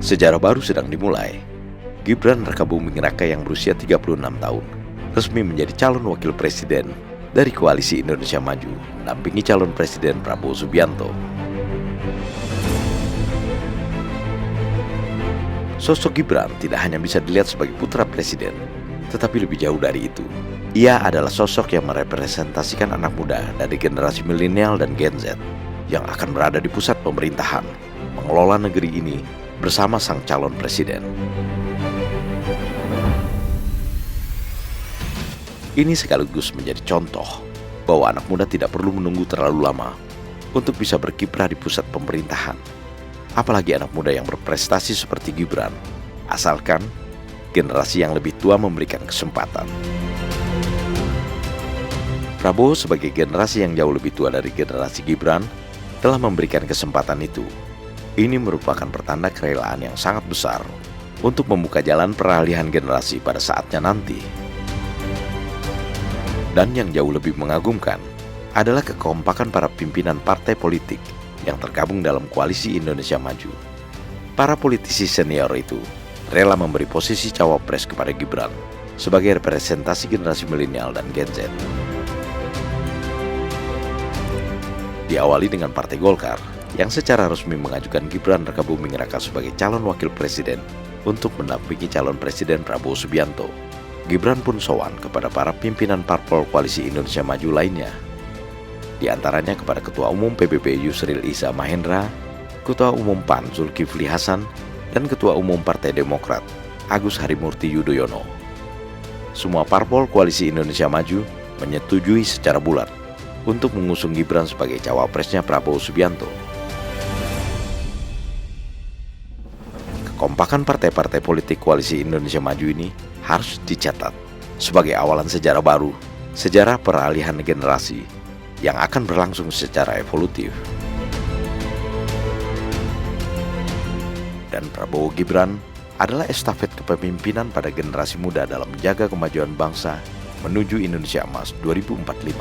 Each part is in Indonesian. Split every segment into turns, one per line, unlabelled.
Sejarah baru sedang dimulai. Gibran Rakabuming Raka yang berusia 36 tahun resmi menjadi calon wakil presiden dari Koalisi Indonesia Maju mendampingi calon presiden Prabowo Subianto. Sosok Gibran tidak hanya bisa dilihat sebagai putra presiden, tetapi lebih jauh dari itu. Ia adalah sosok yang merepresentasikan anak muda dari generasi milenial dan Gen Z yang akan berada di pusat pemerintahan, mengelola negeri ini bersama sang calon presiden. Ini sekaligus menjadi contoh bahwa anak muda tidak perlu menunggu terlalu lama untuk bisa berkiprah di pusat pemerintahan. Apalagi anak muda yang berprestasi seperti Gibran, asalkan generasi yang lebih tua memberikan kesempatan. Prabowo sebagai generasi yang jauh lebih tua dari generasi Gibran telah memberikan kesempatan itu. Ini merupakan pertanda kerelaan yang sangat besar untuk membuka jalan peralihan generasi pada saatnya nanti. Dan yang jauh lebih mengagumkan adalah kekompakan para pimpinan partai politik yang tergabung dalam Koalisi Indonesia Maju. Para politisi senior itu rela memberi posisi cawapres kepada Gibran sebagai representasi generasi milenial dan Gen Z. Diawali dengan Partai Golkar yang secara resmi mengajukan Gibran Rakabuming Raka sebagai calon wakil presiden untuk mendampingi calon presiden Prabowo Subianto. Gibran pun sowan kepada para pimpinan parpol Koalisi Indonesia Maju lainnya. Di antaranya kepada Ketua Umum PBB Yusril Iza Mahendra, Ketua Umum PAN Zulkifli Hasan, dan Ketua Umum Partai Demokrat Agus Harimurti Yudhoyono. Semua parpol Koalisi Indonesia Maju menyetujui secara bulat untuk mengusung Gibran sebagai cawapresnya Prabowo Subianto. Kekompakan partai-partai politik Koalisi Indonesia Maju ini harus dicatat sebagai awalan sejarah baru, sejarah peralihan generasi yang akan berlangsung secara evolutif. Dan Prabowo Gibran adalah estafet kepemimpinan pada generasi muda dalam menjaga kemajuan bangsa menuju Indonesia Emas 2045.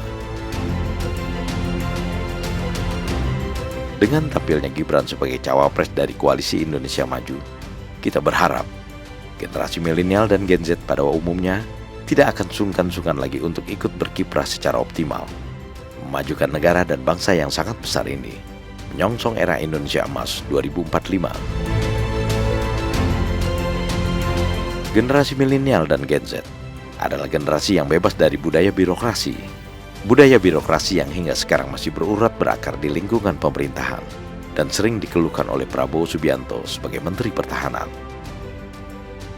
Dengan tampilnya Gibran sebagai cawapres dari Koalisi Indonesia Maju, kita berharap generasi milenial dan Gen Z pada umumnya tidak akan sungkan-sungkan lagi untuk ikut berkiprah secara optimal, memajukan negara dan bangsa yang sangat besar ini, menyongsong era Indonesia Emas 2045. Generasi milenial dan Gen Z adalah generasi yang bebas dari budaya birokrasi. Budaya birokrasi yang hingga sekarang masih berurat berakar di lingkungan pemerintahan dan sering dikeluhkan oleh Prabowo Subianto sebagai Menteri Pertahanan.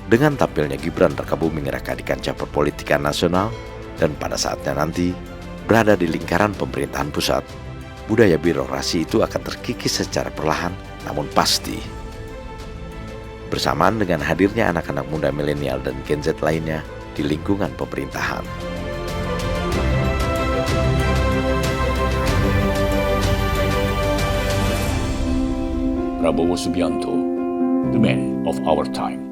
Dengan tampilnya Gibran Rakabuming Raka di kancah perpolitikan nasional dan pada saatnya nanti berada di lingkaran pemerintahan pusat, budaya birokrasi itu akan terkikis secara perlahan namun pasti. Bersamaan dengan hadirnya anak-anak muda milenial dan Gen Z lainnya di lingkungan pemerintahan.
Prabowo Subianto, the man of our time.